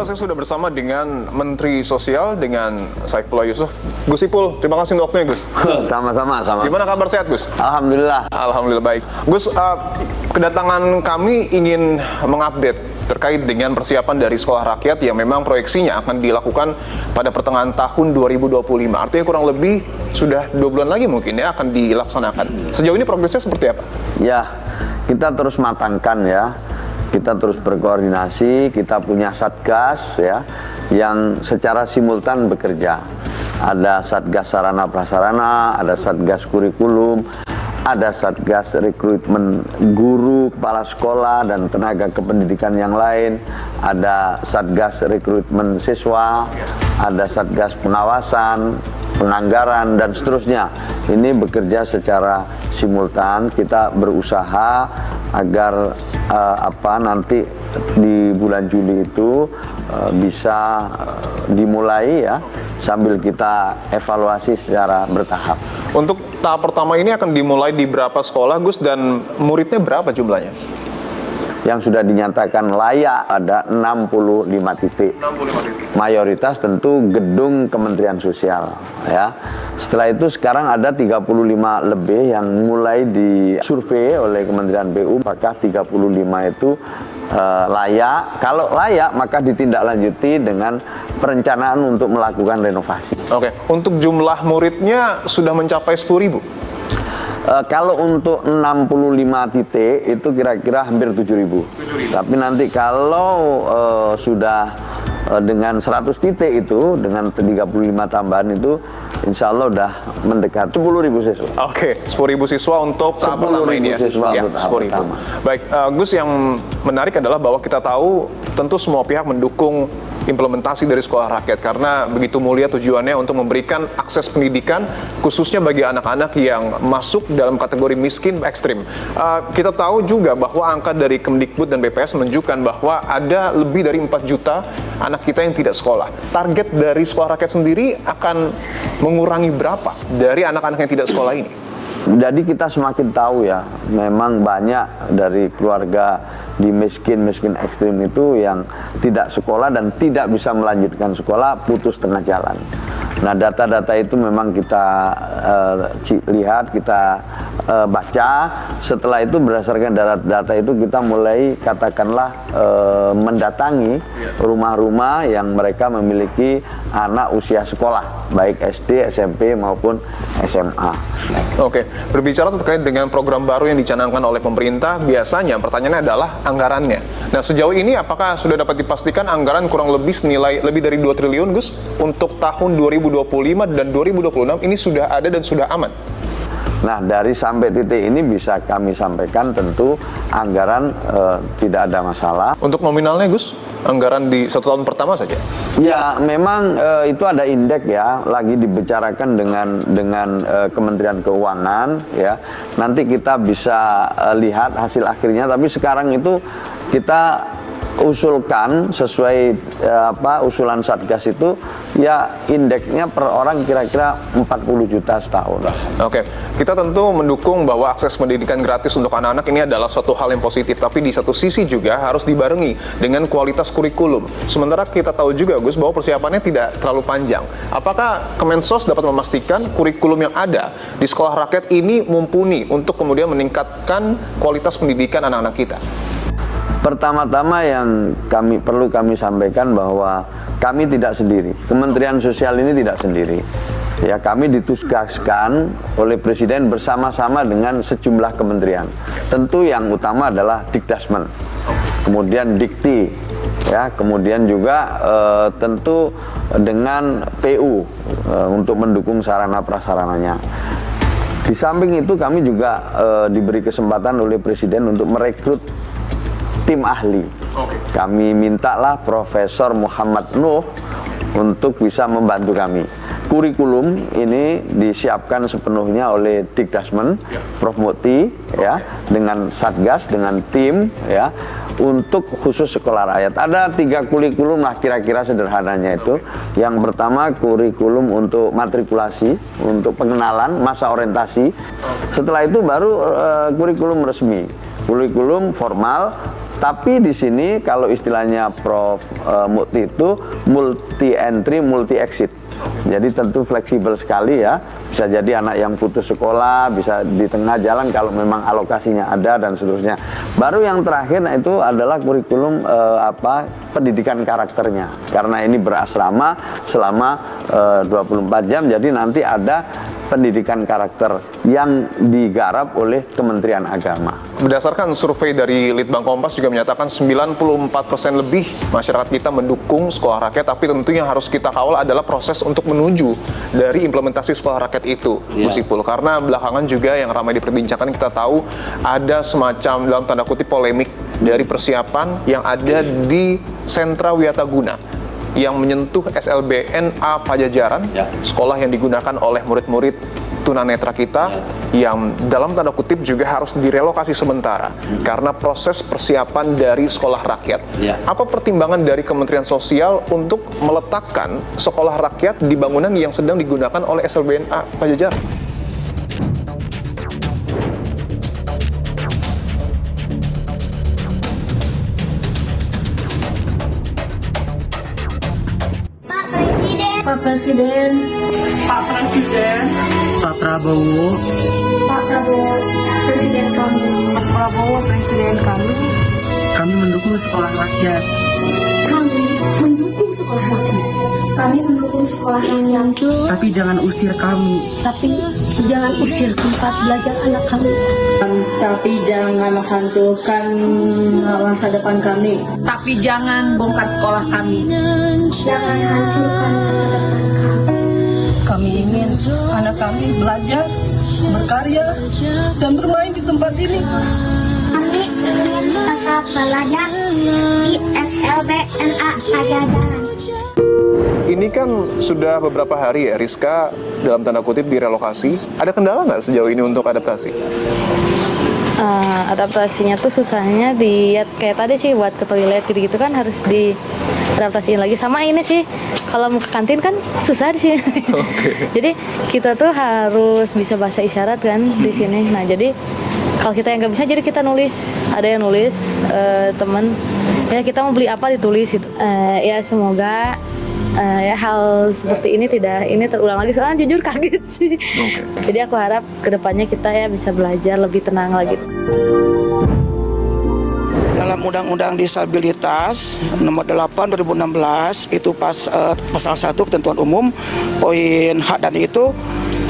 Saudara, saya sudah bersama dengan Menteri Sosial, dengan Saifullah Yusuf. Gus Ipul, terima kasih untuk waktunya, Gus. Sama-sama. Gimana kabar, sehat, Gus? Alhamdulillah. Alhamdulillah baik. Gus, kedatangan kami ingin mengupdate terkait dengan persiapan dari sekolah rakyat yang memang proyeksinya akan dilakukan pada pertengahan tahun 2025. Artinya kurang lebih sudah 2 bulan lagi mungkin ya akan dilaksanakan. Sejauh ini progresnya seperti apa? Ya, kita terus matangkan ya. Kita terus berkoordinasi, kita punya satgas ya yang secara simultan bekerja. Ada satgas sarana prasarana, ada satgas kurikulum, ada satgas rekrutmen guru, kepala sekolah dan tenaga kependidikan yang lain, ada satgas rekrutmen siswa, ada satgas pengawasan, penganggaran dan seterusnya. Ini bekerja secara simultan. Kita berusaha agar nanti di bulan Juli itu bisa dimulai ya, sambil kita evaluasi secara bertahap. Untuk tahap pertama ini akan dimulai di berapa sekolah, Gus, dan muridnya berapa jumlahnya? Yang sudah dinyatakan layak ada 65 titik. 65 titik. Mayoritas tentu gedung Kementerian Sosial ya. Setelah itu sekarang ada 35 lebih yang mulai disurvei oleh Kementerian PU, maka 35 itu layak. Kalau layak maka ditindaklanjuti dengan perencanaan untuk melakukan renovasi. Oke, untuk jumlah muridnya sudah mencapai 10.000. Kalau untuk 65 titik itu kira-kira hampir 7.000. Tapi nanti kalau sudah dengan 100 titik itu, dengan 35 tambahan itu, insya Allah udah mendekat 10.000 siswa. Oke, 10.000 siswa untuk tahap pertama ini ya. Ya, 10.000. Baik, Gus, yang menarik adalah bahwa kita tahu tentu semua pihak mendukung implementasi dari sekolah rakyat karena begitu mulia tujuannya untuk memberikan akses pendidikan khususnya bagi anak-anak yang masuk dalam kategori miskin ekstrim. Kita tahu juga bahwa angka dari Kemdikbud dan BPS menunjukkan bahwa ada lebih dari 4 juta anak kita yang tidak sekolah. Target dari sekolah rakyat sendiri akan mengurangi berapa dari anak-anak yang tidak sekolah ini? Jadi kita semakin tahu ya, memang banyak dari keluarga di miskin ekstrim itu yang tidak sekolah dan tidak bisa melanjutkan sekolah, putus tengah jalan. Nah, data-data itu memang kita lihat, kita baca. Setelah itu berdasarkan data itu kita mulai katakanlah mendatangi rumah-rumah yang mereka memiliki anak usia sekolah, baik SD, SMP maupun SMA. Oke, berbicara terkait dengan program baru yang dicanangkan oleh pemerintah, biasanya pertanyaannya adalah anggarannya. Nah, sejauh ini apakah sudah dapat dipastikan anggaran kurang lebih senilai lebih dari 2 triliun, Gus, untuk tahun 2025 dan 2026 ini sudah ada dan sudah aman? Nah, dari sampai titik ini bisa kami sampaikan tentu anggaran tidak ada masalah. Untuk nominalnya, Gus, anggaran di 1 tahun pertama saja? Ya, memang itu ada indeks ya, lagi dibicarakan dengan Kementerian Keuangan ya. Nanti kita bisa lihat hasil akhirnya, tapi sekarang itu kita usulkan sesuai usulan Satgas itu ya indeksnya per orang kira-kira 40 juta setahun. Oke, kita tentu mendukung bahwa akses pendidikan gratis untuk anak-anak ini adalah suatu hal yang positif, tapi di satu sisi juga harus dibarengi dengan kualitas kurikulum. Sementara kita tahu juga, Gus, bahwa persiapannya tidak terlalu panjang. Apakah Kemensos dapat memastikan kurikulum yang ada di sekolah rakyat ini mumpuni untuk kemudian meningkatkan kualitas pendidikan anak-anak kita? Pertama-tama yang perlu kami sampaikan bahwa kami tidak sendiri. Kementerian Sosial ini tidak sendiri. Ya, kami ditugaskan oleh Presiden bersama-sama dengan sejumlah kementerian. Tentu yang utama adalah Dikdasmen, kemudian Dikti, ya, kemudian juga tentu dengan PU untuk mendukung sarana prasarananya. Di samping itu kami juga diberi kesempatan oleh Presiden untuk merekrut tim ahli. Kami mintalah Profesor Muhammad Nuh untuk bisa membantu kami. Kurikulum ini disiapkan sepenuhnya oleh Dikdasmen, Prof. Mukti, ya, dengan Satgas, dengan tim, ya, untuk khusus sekolah rakyat. Ada 3 kurikulum lah kira-kira sederhananya itu. Yang pertama kurikulum untuk matrikulasi, untuk pengenalan, masa orientasi. Setelah itu baru kurikulum resmi, kurikulum formal, Tapi di sini kalau istilahnya Prof. Mukti itu multi entry, multi exit. Jadi tentu fleksibel sekali ya. Bisa jadi anak yang putus sekolah, bisa di tengah jalan kalau memang alokasinya ada dan seterusnya. Baru yang terakhir itu adalah kurikulum pendidikan karakternya. Karena ini berasrama selama 24 jam, jadi nanti ada pendidikan karakter yang digarap oleh Kementerian Agama. Berdasarkan survei dari Litbang Kompas juga menyatakan 94% lebih masyarakat kita mendukung sekolah rakyat, tapi tentunya harus kita kawal adalah proses untuk menuju dari implementasi sekolah rakyat itu, Gus Ipul. Karena belakangan juga yang ramai diperbincangkan, kita tahu ada semacam dalam tanda kutip polemik dari persiapan yang ada di Sentra Wiataguna yang menyentuh SLBN-A Pajajaran, sekolah yang digunakan oleh murid-murid tunanetra kita, yang dalam tanda kutip juga harus direlokasi sementara karena proses persiapan dari sekolah rakyat. Apa pertimbangan dari Kementerian Sosial untuk meletakkan sekolah rakyat di bangunan yang sedang digunakan oleh SLBN-A Pajajaran? Pak Presiden, Pak Presiden, Pak Prabowo, Pak Prabowo, Presiden kami, Pak Prabowo Presiden kami. kami mendukung sekolah rakyat. Kami mendukung sekolah rakyat. Kami mendukung sekolah rakyat. Tapi jangan usir kami. Tapi jangan usir tempat belajar anak kami. Tapi jangan hancurkan masa depan kami. Tapi jangan bongkar sekolah kami. Jangan hancurkan masa depan kami. Kami ingin anak kami belajar, berkarya, dan bermain di tempat ini. Kami ingin tetap belajar di SLBN-A Pajajaran. Ini kan sudah beberapa hari ya, Rizka dalam tanda kutip direlokasi. Ada kendala nggak sejauh ini untuk adaptasi? Adaptasinya tuh susahnya kayak tadi sih buat ke toilet gitu-gitu kan harus diadaptasiin lagi. Sama ini sih kalau mau ke kantin kan susah di sini. Jadi kita tuh harus bisa bahasa isyarat kan di sini. Nah jadi kalau kita yang nggak bisa, jadi kita nulis. Ada yang nulis temen. Ya kita mau beli apa ditulis gitu. Ya semoga ya hal seperti ini terulang lagi, soalnya jujur kaget sih. Jadi aku harap kedepannya kita ya bisa belajar lebih tenang lagi. Dalam Undang-Undang Disabilitas Nomor 8 2016 itu pasal 1 ketentuan umum poin H dan itu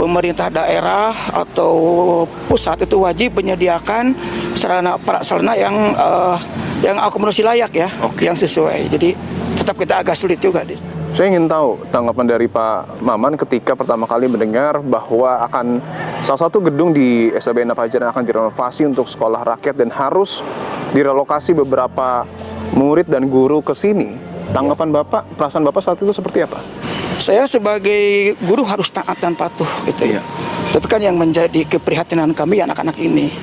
pemerintah daerah atau pusat itu wajib menyediakan sarana prasarana yang akomodasi layak ya, yang sesuai. Jadi tetap kita agak sulit juga. Saya ingin tahu tanggapan dari Pak Maman ketika pertama kali mendengar bahwa akan salah satu gedung di SLBN-A Pajajaran akan direnovasi untuk sekolah rakyat dan harus direlokasi beberapa murid dan guru ke sini. Tanggapan Bapak, perasaan Bapak saat itu seperti apa? Saya sebagai guru harus taat dan patuh gitu ya. Tapi kan yang menjadi keprihatinan kami anak-anak ini.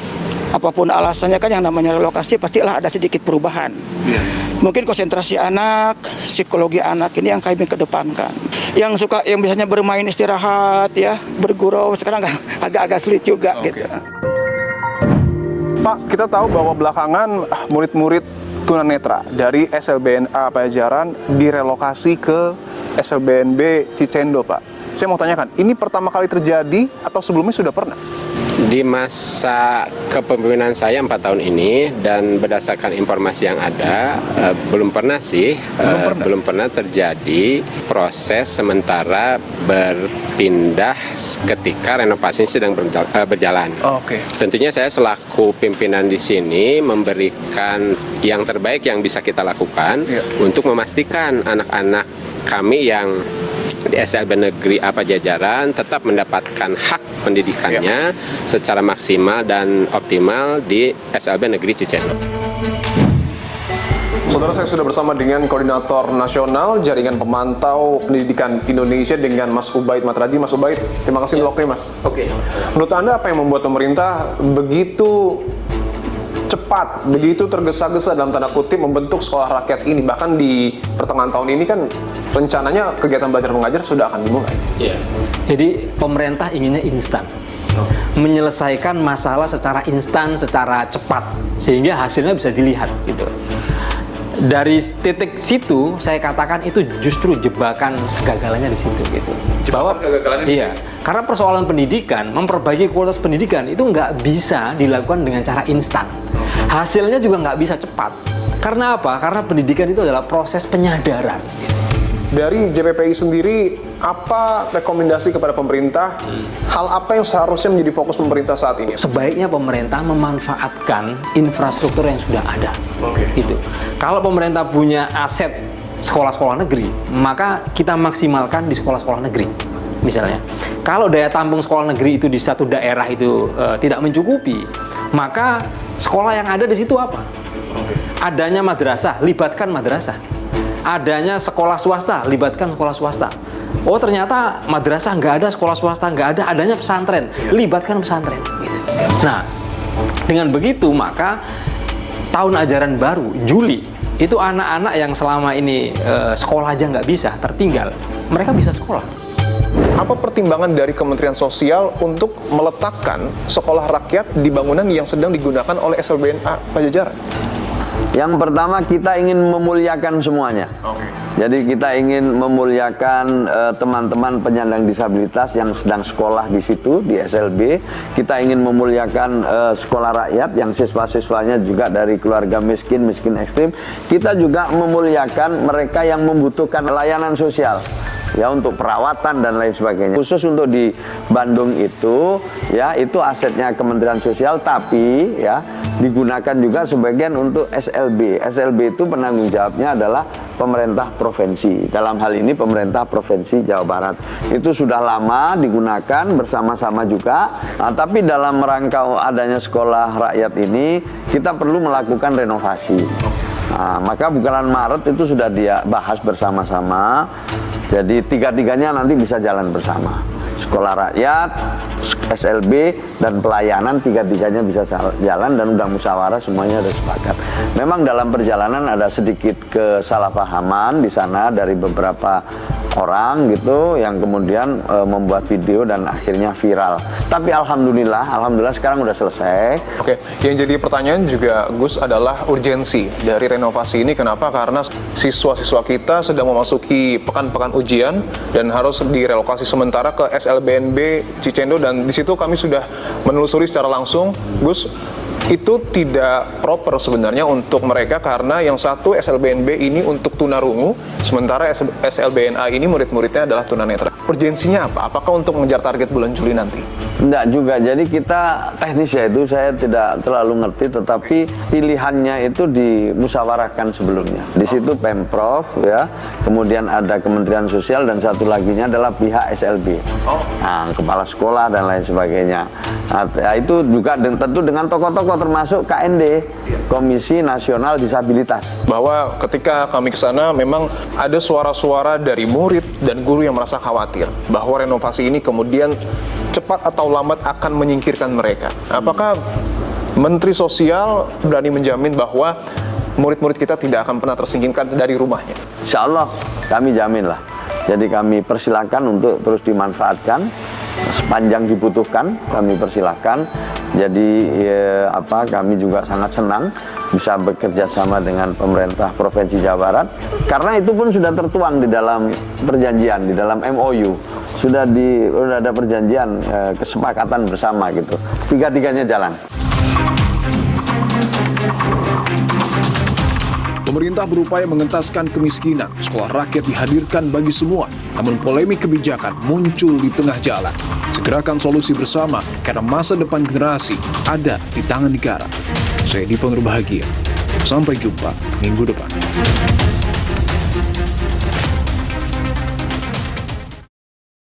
Apapun alasannya kan yang namanya relokasi pastilah ada sedikit perubahan. Mungkin konsentrasi anak, psikologi anak ini yang kami kedepankan. Yang biasanya bermain istirahat ya, bergurau, sekarang agak-agak sulit juga gitu. Pak, kita tahu bahwa belakangan murid-murid tunanetra dari SLBN-A Pajajaran direlokasi ke SLBNB Cicendo, Pak. Saya mau tanyakan, ini pertama kali terjadi atau sebelumnya sudah pernah? Di masa kepemimpinan saya 4 tahun ini dan berdasarkan informasi yang ada belum pernah terjadi proses sementara berpindah ketika renovasi sedang berjalan. Tentunya saya selaku pimpinan di sini memberikan yang terbaik yang bisa kita lakukan untuk memastikan anak-anak kami yang di SLB Negeri A Pajajaran tetap mendapatkan hak pendidikannya secara maksimal dan optimal di SLB Negeri Cicendo. Saudara, saya sudah bersama dengan Koordinator Nasional Jaringan Pemantau Pendidikan Indonesia dengan Mas Ubaid Matraji. Mas Ubaid, terima kasih untuk waktunya, Mas. Menurut Anda apa yang membuat pemerintah begitu cepat, begitu tergesa-gesa dalam tanda kutip membentuk sekolah rakyat ini? Bahkan di pertengahan tahun ini kan rencananya kegiatan belajar mengajar sudah akan dimulai. Jadi pemerintah inginnya instan. menyelesaikan masalah secara instan, secara cepat, sehingga hasilnya bisa dilihat gitu. Dari titik situ saya katakan itu justru jebakan kegagalannya di situ gitu. Bahwa iya, karena persoalan pendidikan, memperbaiki kualitas pendidikan itu nggak bisa dilakukan dengan cara instan. Hasilnya juga nggak bisa cepat. Karena apa? Karena pendidikan itu adalah proses penyadaran. Dari JPPI sendiri, apa rekomendasi kepada pemerintah? Hal apa yang seharusnya menjadi fokus pemerintah saat ini? Sebaiknya pemerintah memanfaatkan infrastruktur yang sudah ada. Gitu. Kalau pemerintah punya aset sekolah-sekolah negeri, maka kita maksimalkan di sekolah-sekolah negeri. Misalnya, kalau daya tampung sekolah negeri itu di satu daerah itu tidak mencukupi, maka sekolah yang ada di situ apa? Adanya madrasah, libatkan madrasah. Adanya sekolah swasta, libatkan sekolah swasta. Oh ternyata madrasah nggak ada, sekolah swasta nggak ada, adanya pesantren, libatkan pesantren. Nah, dengan begitu maka tahun ajaran baru, Juli, itu anak-anak yang selama ini sekolah aja nggak bisa, tertinggal, mereka bisa sekolah. Apa pertimbangan dari Kementerian Sosial untuk meletakkan sekolah rakyat di bangunan yang sedang digunakan oleh SLBNA Pajajaran? Yang pertama, kita ingin memuliakan semuanya. Jadi kita ingin memuliakan teman-teman penyandang disabilitas yang sedang sekolah di situ, di SLB. Kita ingin memuliakan sekolah rakyat yang siswa-siswanya juga dari keluarga miskin, miskin ekstrim. Kita juga memuliakan mereka yang membutuhkan layanan sosial, ya, untuk perawatan dan lain sebagainya. Khusus untuk di Bandung itu, ya, itu asetnya Kementerian Sosial, tapi ya digunakan juga sebagian untuk SLB. SLB itu penanggung jawabnya adalah pemerintah provinsi. Dalam hal ini pemerintah Provinsi Jawa Barat. Itu sudah lama digunakan bersama-sama juga. Nah, tapi dalam rangka adanya sekolah rakyat ini, kita perlu melakukan renovasi. Nah, maka bulan Maret itu sudah dia bahas bersama-sama. Jadi tiga-tiganya nanti bisa jalan bersama. Sekolah rakyat, SLB, dan pelayanan, tiga-tiganya bisa jalan dan udah musyawarah, semuanya ada sepakat. Memang dalam perjalanan ada sedikit kesalahpahaman di sana dari beberapa orang gitu yang kemudian membuat video dan akhirnya viral. Tapi alhamdulillah sekarang udah selesai. Oke, yang jadi pertanyaan juga Gus adalah urgensi dari renovasi ini. Kenapa? Karena siswa-siswa kita sedang memasuki pekan-pekan ujian dan harus direlokasi sementara ke SLBNB Cicendo, dan di situ kami sudah menelusuri secara langsung, Gus, itu tidak proper sebenarnya untuk mereka karena yang satu SLBNB ini untuk tunarungu, sementara SLBNA ini murid-muridnya adalah tunanetra. Urgensinya apa? Apakah untuk mengejar target bulan Juli nanti? Enggak juga, jadi kita teknis ya itu saya tidak terlalu ngerti, tetapi pilihannya itu dimusyawarahkan sebelumnya. Di situ Pemprov ya, kemudian ada Kementerian Sosial dan satu laginya adalah pihak SLB, nah, kepala sekolah dan lain sebagainya. Nah, itu juga tentu dengan tokoh-tokoh termasuk KND, Komisi Nasional Disabilitas. Bahwa ketika kami ke sana memang ada suara-suara dari murid dan guru yang merasa khawatir bahwa renovasi ini kemudian cepat atau lambat akan menyingkirkan mereka. Apakah Menteri Sosial berani menjamin bahwa murid-murid kita tidak akan pernah tersingkirkan dari rumahnya? Insya Allah kami jamin lah. Jadi kami persilakan untuk terus dimanfaatkan sepanjang dibutuhkan, kami persilahkan. Jadi kami juga sangat senang bisa bekerja sama dengan pemerintah Provinsi Jawa Barat, karena itu pun sudah tertuang di dalam perjanjian, di dalam MOU sudah ada perjanjian kesepakatan bersama gitu. Tiga-tiganya jalan. Pemerintah berupaya mengentaskan kemiskinan, sekolah rakyat dihadirkan bagi semua, namun polemik kebijakan muncul di tengah jalan. Segerakan solusi bersama, karena masa depan generasi ada di tangan negara. Saya Dipa Nurbahagia, sampai jumpa minggu depan.